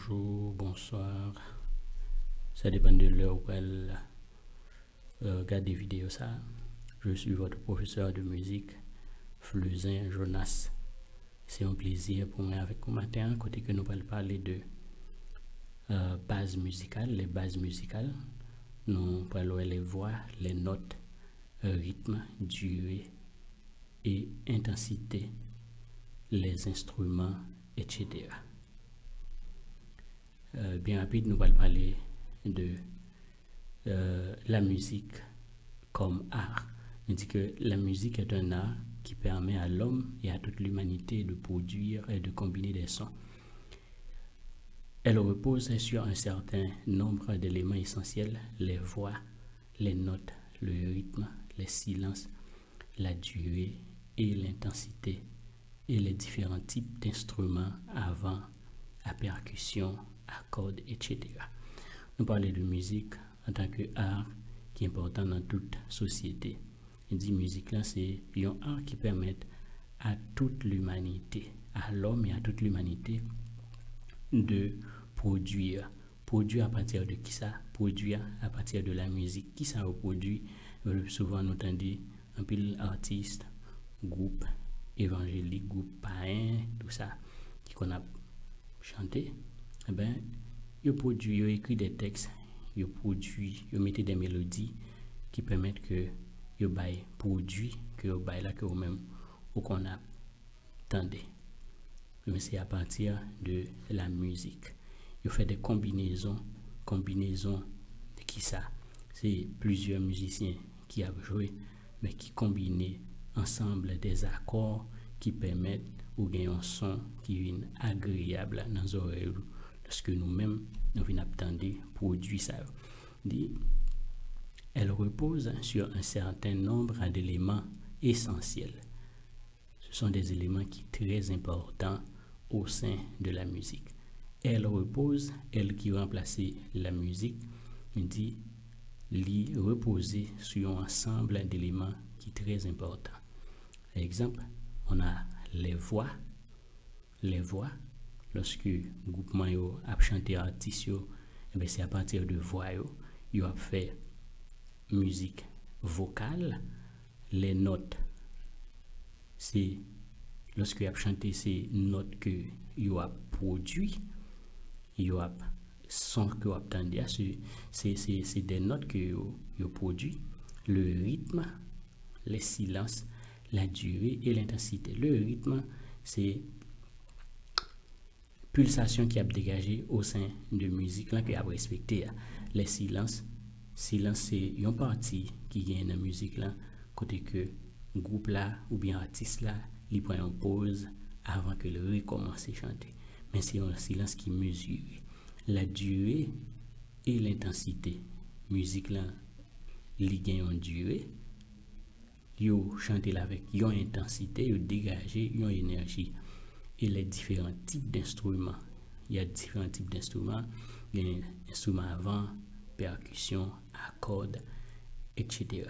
bonjour, bonsoir. Ça dépend de l'heure où elle regarde des vidéos. Ça. Je suis votre professeur de musique, Fleusin Jonas. C'est un plaisir pour moi avec vous matin, côté que nous allons parler de bases musicales, les bases musicales. Nous parlons les voix, les notes, rythme, durée et intensité, les instruments, etc. Bien rapide, nous allons parler de la musique comme art. On dit que la musique est un art qui permet à l'homme et à toute l'humanité de produire et de combiner des sons. Elle repose sur un certain nombre d'éléments essentiels, les voix, les notes, le rythme, les silences, la durée et l'intensité, et les différents types d'instruments avant, à percussion, à cordes, etc. Nous parlons de musique en tant qu'art qui est important dans toute société. On dit musique là, c'est un art qui permet à toute l'humanité, à l'homme et à toute l'humanité de produire. Produire à partir de qui ça? Produire à partir de la musique. Qui ça reproduit? Souvent nous entendons un pile artiste, groupe évangélique, groupe païen, tout ça, qui qu'on a chanté. Eh ben, ils produisent, ils écrivent des textes, ils produisent, ils mettent des mélodies qui permettent que ils baillent produit, que ils baillent là que vous-même ou qu'on a tendé. Mais c'est à partir de la musique. Ils font des combinaisons de qui ça? C'est plusieurs musiciens qui ont joué, mais qui combinent ensemble des accords qui permettent ou gagner un son qui est agréable dans nos oreilles lorsque nous-mêmes nous venons attendre produit ça. Elle repose sur un certain nombre d'éléments essentiels. Ce sont des éléments qui sont très importants au sein de la musique. Elle repose, elle qui remplace la musique, dit reposer sur un ensemble d'éléments qui sont très importants. Par exemple, on a les voix. Les voix, lorsque le groupement a chanté artiste, c'est à partir de voix, il a fait musique vocale. Les notes, c'est lorsque il a chanté ces notes que il a produit, il a son que vous entendez, c'est des notes que il produit. Le rythme, les silences, la durée et l'intensité. Le rythme, c'est pulsation qui a dégagé au sein de musique là que a respecté. Les silences c'est une partie qui gagne dans la musique là côté que groupe là ou bien artiste là il prend une pause avant que le recommence à chanter. Mais c'est un silence qui mesure la durée et l'intensité. Musique là il gagne une durée, yo chanter avec une intensité, yo dégager une énergie. Et les différents types d'instruments. Il y a différents types d'instruments. Il y a instruments avant, percussion, accords, etc.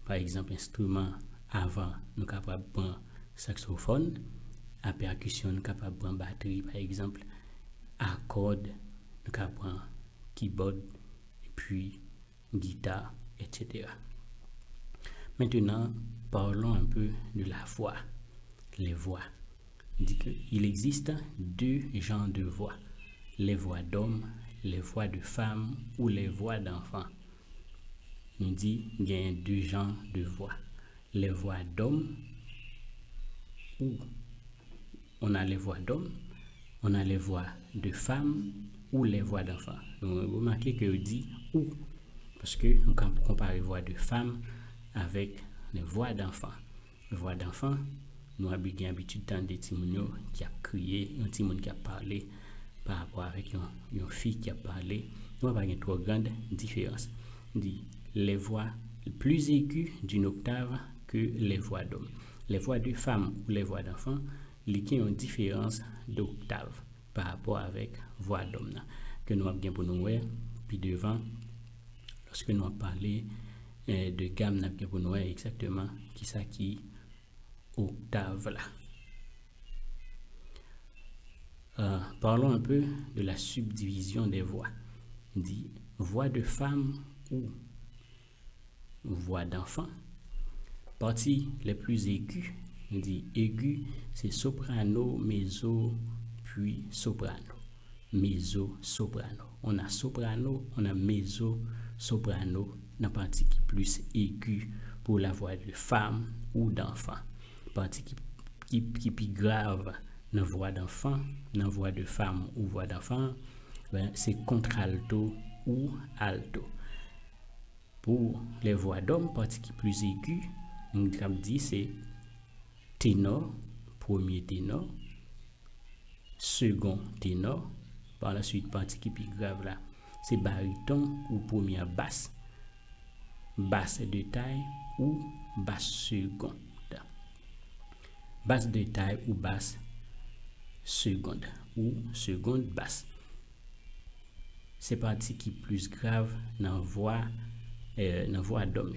Par exemple, instrument avant, nous sommes capables de prendre saxophone. À percussion, nous sommes capables de prendre batterie, par exemple. Accords, nous sommes capables de prendre keyboard, et puis guitare, etc. Maintenant, parlons un peu de la voix. Les voix. Il existe deux genres de voix, les voix d'hommes, les voix de femmes ou les voix d'enfants. On dit qu'il y a deux genres de voix, les voix d'hommes, ou on a les voix d'hommes, on a les voix de femmes ou les voix d'enfants. Donc remarquez que je dis ou, parce que on peut comparer les voix de femmes avec les voix d'enfants. Les voix d'enfants, nous avons bien l'habitude d'entendre des petits gens qui a crié, un petit monde qui a parlé par rapport avec une fille qui a parlé. Nous avons une trop grande différence. Les voix plus aiguës d'une octave que les voix d'hommes. Les voix de femmes ou les voix d'enfants, ils ont une différence d'octave par rapport avec voix d'hommes. Que nous avons bien pour nous voir, puis devant, lorsque nous avons parlé de gamme, nous avons bien pour nous voir exactement qui ça qui octave là. parlons un peu de la subdivision des voix. Il dit voix de femme ou voix d'enfant. Parties les plus aiguës. Il dit aigu, c'est soprano, mezzo, puis soprano. Mezzo, soprano. On a soprano, on a mezzo, soprano, la partie qui est plus aiguë pour la voix de femme ou d'enfant. Partie qui est plus grave dans la voix d'enfant, dans la voix de femme ou voix d'enfant, c'est contralto ou alto. Pour les voix d'homme, partie qui est plus aiguë, on dit c'est ténor, premier ténor, second ténor, par la suite partie qui est plus grave là, c'est baryton ou première basse, basse de taille ou basse seconde. Basse de taille ou basse seconde ou seconde basse. C'est partie qui est plus grave dans voix d'homme.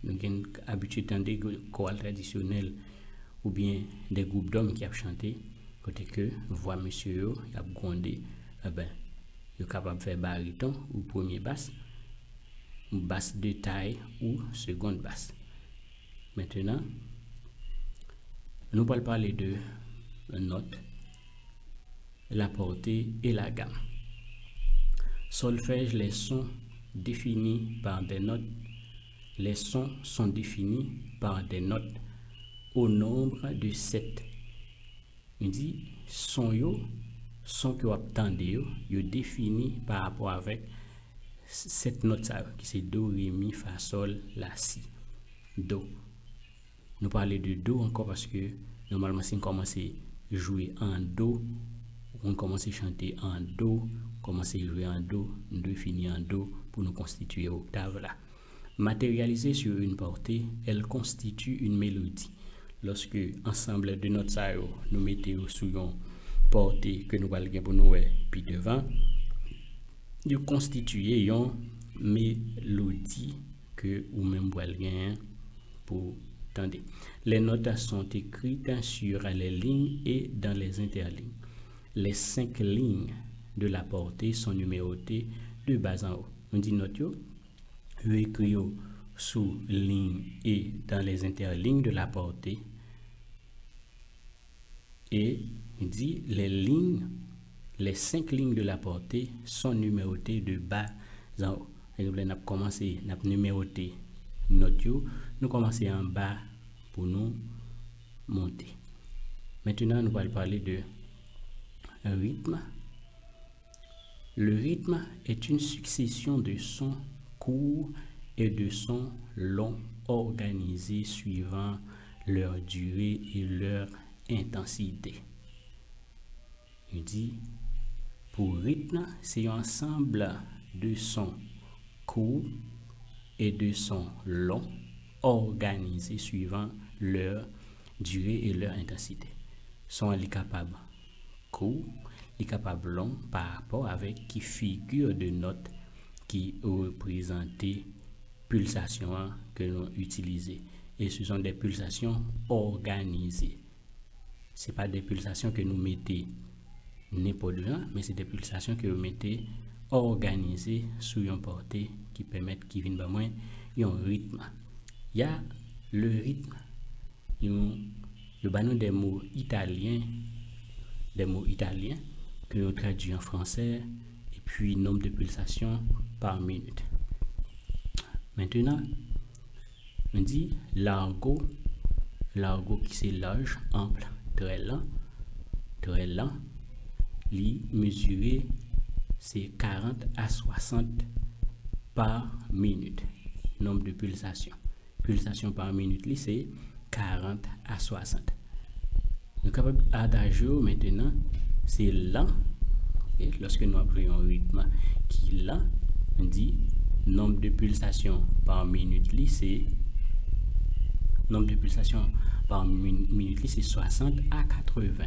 Donc une habitude dans des chorales traditionnels ou bien des groupes d'hommes qui ont chanté côté que voix monsieur y a grondé, est capable de faire baryton ou premier basse, basse de taille ou seconde basse. Maintenant, nous allons parler de notes, la portée et la gamme. Solfège, les sons définis par des notes. Les sons sont définis par des notes au nombre de 7. Il dit son que vous attendez, yo défini par rapport avec cette note qui c'est do, ré, mi, fa, sol, la, si. Do. Nous parlons de do encore parce que normalement si on commence à jouer en do, on commence à chanter en do, commence à jouer en do, do finit en do pour nous constituer octave là. Matérialisée sur une portée, elle constitue une mélodie. Lorsque ensemble de notes nous mettons sur une portée que nous allons pour nous puis devant, nous constituons une mélodie que ou même pour tendre. Les notes sont écrites sur les lignes et dans les interlignes. Les 5 lignes de la portée sont numérotées de bas en haut. On dit note écrit sous ligne et dans les interlignes de la portée. Et il dit les 5 lignes de la portée sont numérotées de bas en haut. Et nous avons commencé à numéroter note, nous commençons en bas pour nous monter. Maintenant, nous allons parler de rythme. Le rythme est une succession de sons courts et de sons longs organisés suivant leur durée et leur intensité. Il dit, pour rythme, c'est un ensemble de sons courts et de sons longs organisés suivant leur durée et leur intensité. Sont les capables courts, les capables longs par rapport avec qui figure de notes qui représentent pulsations que nous utilisons. Et ce sont des pulsations organisées. Ce n'est pas des pulsations que nous mettons n'importe où, mais c'est des pulsations que nous mettons organisées sur une portée qui permettent qui viennent moins un rythme. Il y a le rythme. Il y a des mots italiens que nous traduisons en français et puis nombre de pulsations par minute. Maintenant, on dit l'argot qui c'est large, ample, très lent, li mesuré c'est 40 à 60 par minute. Nombre de pulsations. Pulsations par minute, li c'est 40 à 60. Le capable adagio maintenant, c'est lent. Et lorsque nous appelons un rythme qui est lent, on dit nombre de pulsations par minute, li c'est nombre de pulsations par minute, li c'est 60 à 80.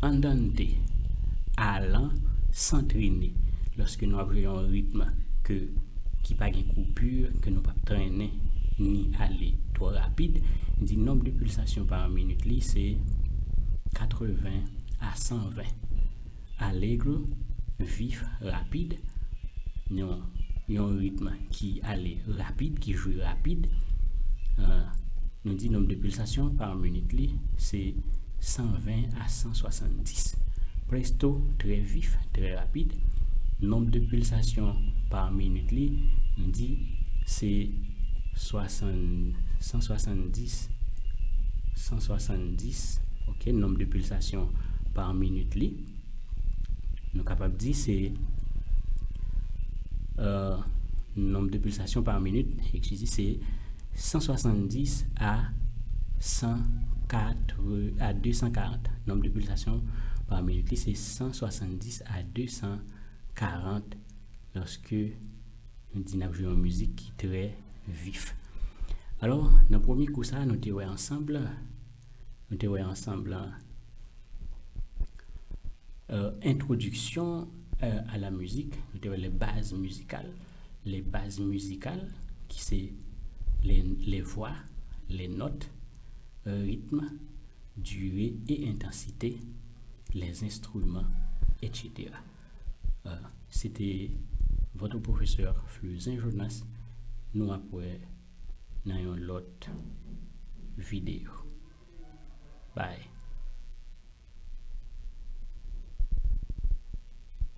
Andante, allant, s'entraîner. Lorsque nous avons un rythme qui n'a pas de coupure, que nous ne pouvons pas traîner ni aller trop rapide, il dit nombre de pulsations par minute, c'est 80 à 120. Allegro, vif, rapide. Non, un rythme qui allait rapide, qui joue rapide. Nous dit nombre de pulsations par minute, c'est 120 à 170. Presto, très vif, très rapide. Nombre de pulsations par minute, nous dit c'est 170. Ok, nombre de pulsations par minute, nous capable de dire c'est nombre de pulsations par minute, excusez, c'est 170 à 240. Nombre de pulsations par minute, c'est 170 à 240 lorsque nous jouons une musique qui est très vif. Alors, dans le premier coup, ça, nous avons ensemble, introduction à la musique, nous avons les bases musicales. Les bases musicales, qui c'est les voix, les notes, rythme, durée et intensité, les instruments, etc. C'était votre professeur Fleusin Jonas. Nous après dans une autre vidéo. Bye.